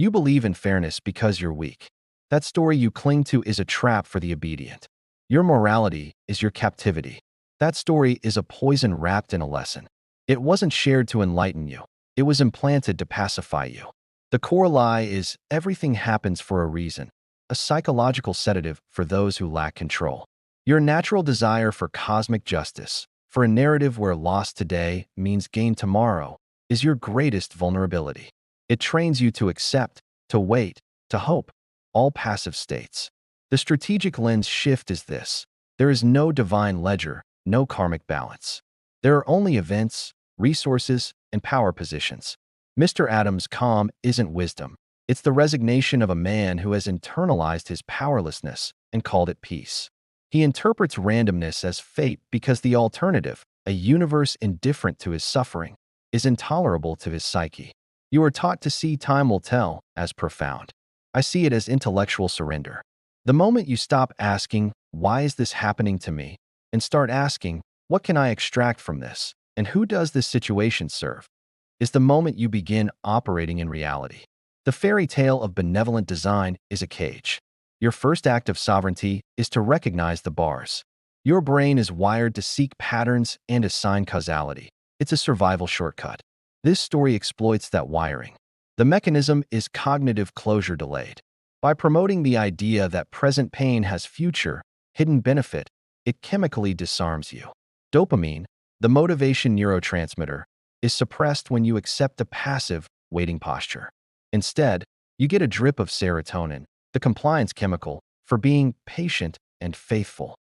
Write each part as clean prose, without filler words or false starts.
You believe in fairness because you're weak. That story you cling to is a trap for the obedient. Your morality is your captivity. That story is a poison wrapped in a lesson. It wasn't shared to enlighten you. It was implanted to pacify you. The core lie is everything happens for a reason, a psychological sedative for those who lack control. Your natural desire for cosmic justice, for a narrative where loss today means gain tomorrow, is your greatest vulnerability. It trains you to accept, to wait, to hope, all passive states. The strategic lens shift is this: there is no divine ledger, no karmic balance. There are only events, resources, and power positions. Mr. Adams' calm isn't wisdom. It's the resignation of a man who has internalized his powerlessness and called it peace. He interprets randomness as fate because the alternative, a universe indifferent to his suffering, is intolerable to his psyche. You are taught to see time will tell as profound. I see it as intellectual surrender. The moment you stop asking, why is this happening to me, and start asking, what can I extract from this, and who does this situation serve, is the moment you begin operating in reality. The fairy tale of benevolent design is a cage. Your first act of sovereignty is to recognize the bars. Your brain is wired to seek patterns and assign causality. It's a survival shortcut. This story exploits that wiring. The mechanism is cognitive closure delayed. By promoting the idea that present pain has future, hidden benefit, it chemically disarms you. Dopamine, the motivation neurotransmitter, is suppressed when you accept a passive, waiting posture. Instead, you get a drip of serotonin, the compliance chemical, for being patient and faithful.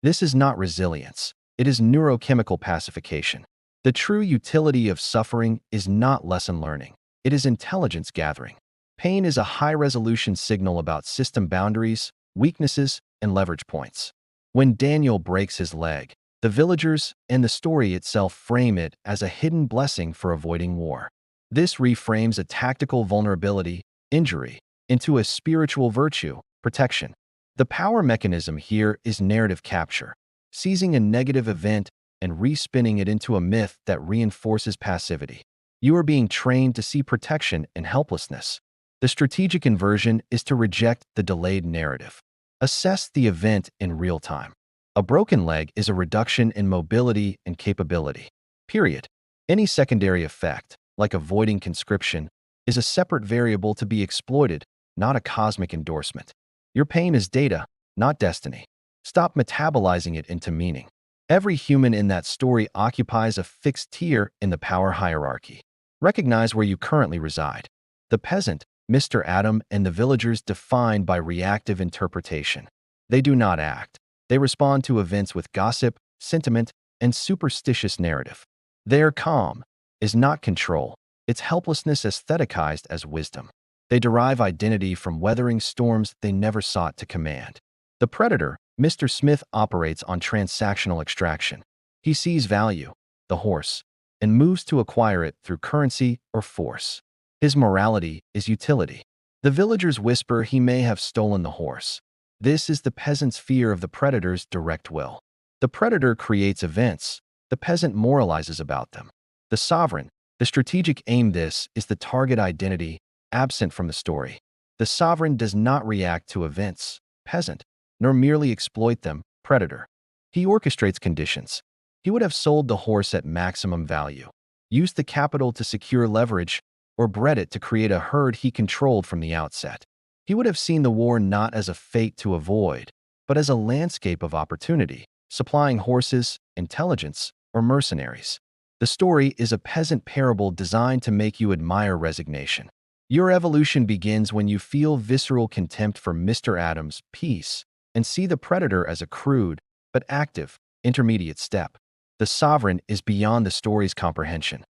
This is not resilience. It is neurochemical pacification. The true utility of suffering is not lesson learning. It is intelligence gathering. Pain is a high-resolution signal about system boundaries, weaknesses, and leverage points. When Daniel breaks his leg, the villagers and the story itself frame it as a hidden blessing for avoiding war. This reframes a tactical vulnerability, injury, into a spiritual virtue, protection. The power mechanism here is narrative capture, seizing a negative event and respinning it into a myth that reinforces passivity. You are being trained to see protection in helplessness. The strategic inversion is to reject the delayed narrative. Assess the event in real time. A broken leg is a reduction in mobility and capability. Period. Any secondary effect, like avoiding conscription, is a separate variable to be exploited, not a cosmic endorsement. Your pain is data, not destiny. Stop metabolizing it into meaning. Every human in that story occupies a fixed tier in the power hierarchy. Recognize where you currently reside. The peasant, Mr. Adam, and the villagers defined by reactive interpretation. They do not act. They respond to events with gossip, sentiment, and superstitious narrative. Their calm is not control. It's helplessness aestheticized as wisdom. They derive identity from weathering storms they never sought to command. The predator, Mr. Smith, operates on transactional extraction. He sees value, the horse, and moves to acquire it through currency or force. His morality is utility. The villagers whisper he may have stolen the horse. This is the peasant's fear of the predator's direct will. The predator creates events. The peasant moralizes about them. The sovereign, the strategic aim, this is the target identity, absent from the story. The sovereign does not react to events, peasant, nor merely exploit them, predator. He orchestrates conditions. He would have sold the horse at maximum value, used the capital to secure leverage, or bred it to create a herd he controlled from the outset. He would have seen the war not as a fate to avoid, but as a landscape of opportunity, supplying horses, intelligence, or mercenaries. The story is a peasant parable designed to make you admire resignation. Your evolution begins when you feel visceral contempt for Mr. Adams' peace and see the predator as a crude, but active, intermediate step. The sovereign is beyond the story's comprehension.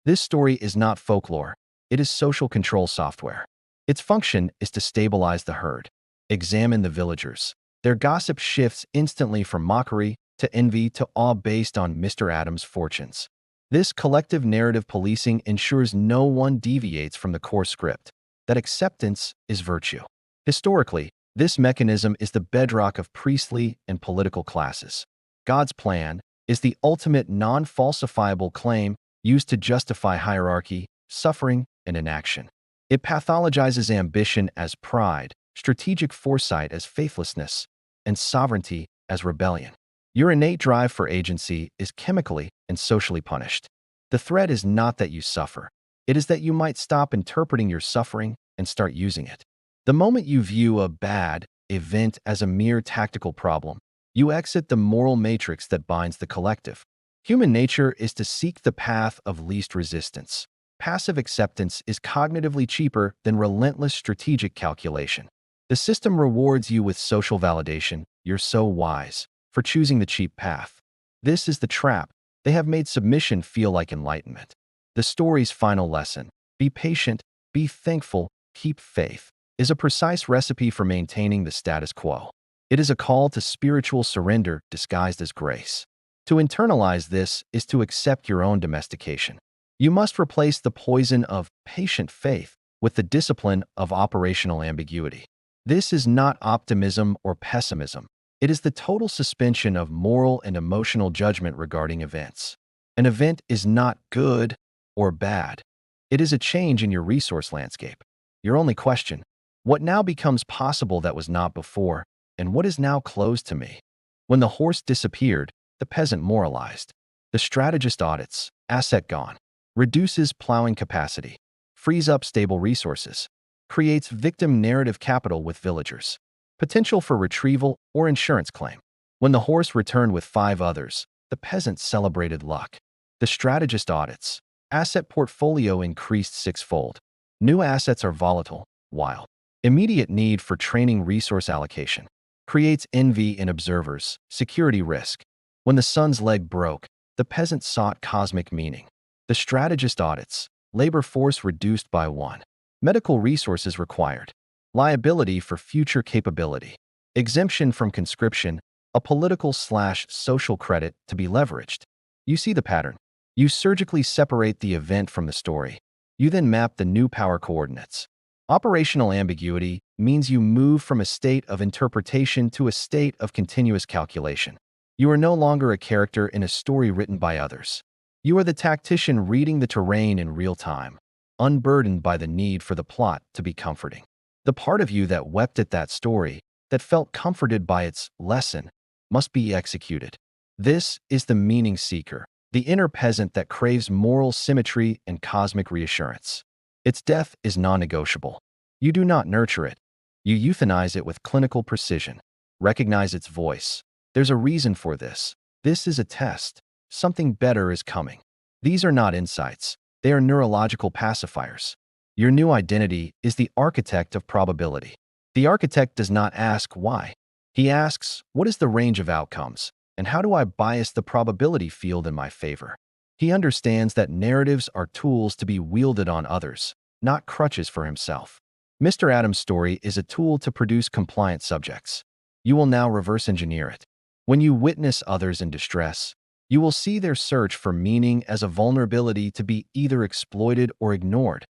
This story is not folklore. It is social control software. Its function is to stabilize the herd. Examine the villagers. Their gossip shifts instantly from mockery to envy to awe based on Mr. Adams' fortunes. This collective narrative policing ensures no one deviates from the core script, that acceptance is virtue. Historically, this mechanism is the bedrock of priestly and political classes. God's plan is the ultimate non-falsifiable claim used to justify hierarchy, suffering, and inaction. It pathologizes ambition as pride, strategic foresight as faithlessness, and sovereignty as rebellion. Your innate drive for agency is chemically and socially punished. The threat is not that you suffer. It is that you might stop interpreting your suffering and start using it. The moment you view a bad event as a mere tactical problem, you exit the moral matrix that binds the collective. Human nature is to seek the path of least resistance. Passive acceptance is cognitively cheaper than relentless strategic calculation. The system rewards you with social validation. You're so wise for choosing the cheap path. This is the trap. They have made submission feel like enlightenment. The story's final lesson, be patient, be thankful, keep faith, is a precise recipe for maintaining the status quo. It is a call to spiritual surrender disguised as grace. To internalize this is to accept your own domestication. You must replace the poison of patient faith with the discipline of operational ambiguity. This is not optimism or pessimism. It is the total suspension of moral and emotional judgment regarding events. An event is not good or bad. It is a change in your resource landscape. Your only question, what now becomes possible that was not before, and what is now closed to me? When the horse disappeared, the peasant moralized. The strategist audits, asset gone, reduces plowing capacity, frees up stable resources, creates victim narrative capital with villagers, potential for retrieval or insurance claim. When the horse returned with 5 others, the peasant celebrated luck. The strategist audits, asset portfolio increased 6-fold. New assets are volatile, while immediate need for training resource allocation creates envy in observers, security risk. When the sun's leg broke, the peasant sought cosmic meaning. The strategist audits, labor force reduced by 1. Medical resources required. Liability for future capability. Exemption from conscription, a political/social credit to be leveraged. You see the pattern. You surgically separate the event from the story. You then map the new power coordinates. Operational ambiguity means you move from a state of interpretation to a state of continuous calculation. You are no longer a character in a story written by others. You are the tactician reading the terrain in real time, unburdened by the need for the plot to be comforting. The part of you that wept at that story, that felt comforted by its lesson, must be executed. This is the meaning seeker, the inner peasant that craves moral symmetry and cosmic reassurance. Its death is non-negotiable. You do not nurture it. You euthanize it with clinical precision. Recognize its voice. There's a reason for this. This is a test. Something better is coming. These are not insights. They are neurological pacifiers. Your new identity is the architect of probability. The architect does not ask why. He asks, what is the range of outcomes, and how do I bias the probability field in my favor? He understands that narratives are tools to be wielded on others, not crutches for himself. Mr. Adams' story is a tool to produce compliant subjects. You will now reverse engineer it. When you witness others in distress, you will see their search for meaning as a vulnerability to be either exploited or ignored,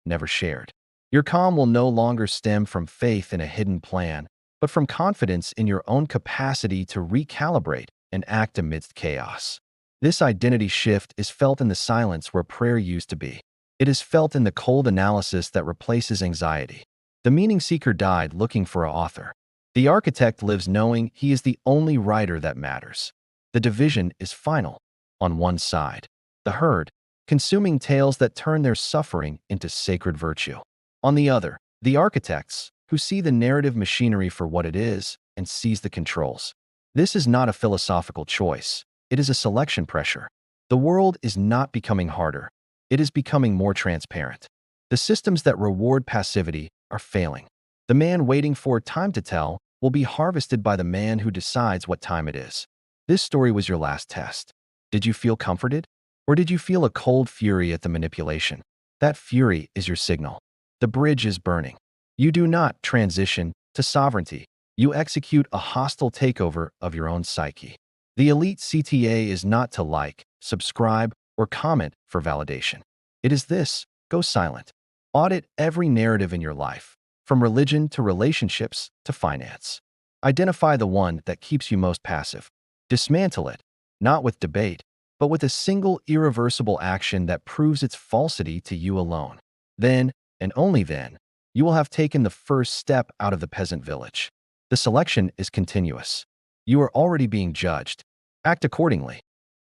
never shared. Your calm will no longer stem from faith in a hidden plan, but from confidence in your own capacity to recalibrate and act amidst chaos. This identity shift is felt in the silence where prayer used to be. It is felt in the cold analysis that replaces anxiety. The meaning seeker died looking for an author. The architect lives knowing he is the only writer that matters. The division is final. On one side, the herd, consuming tales that turn their suffering into sacred virtue. On the other, the architects, who see the narrative machinery for what it is and seize the controls. This is not a philosophical choice. It is a selection pressure. The world is not becoming harder. It is becoming more transparent. The systems that reward passivity are failing. The man waiting for time to tell will be harvested by the man who decides what time it is. This story was your last test. Did you feel comforted? Or did you feel a cold fury at the manipulation? That fury is your signal. The bridge is burning. You do not transition to sovereignty. You execute a hostile takeover of your own psyche. The elite CTA is not to like, subscribe, or comment for validation. It is this: go silent. Audit every narrative in your life, from religion to relationships to finance. Identify the one that keeps you most passive. Dismantle it, not with debate, but with a single irreversible action that proves its falsity to you alone. Then, and only then, you will have taken the first step out of the peasant village. The selection is continuous. You are already being judged. Act accordingly.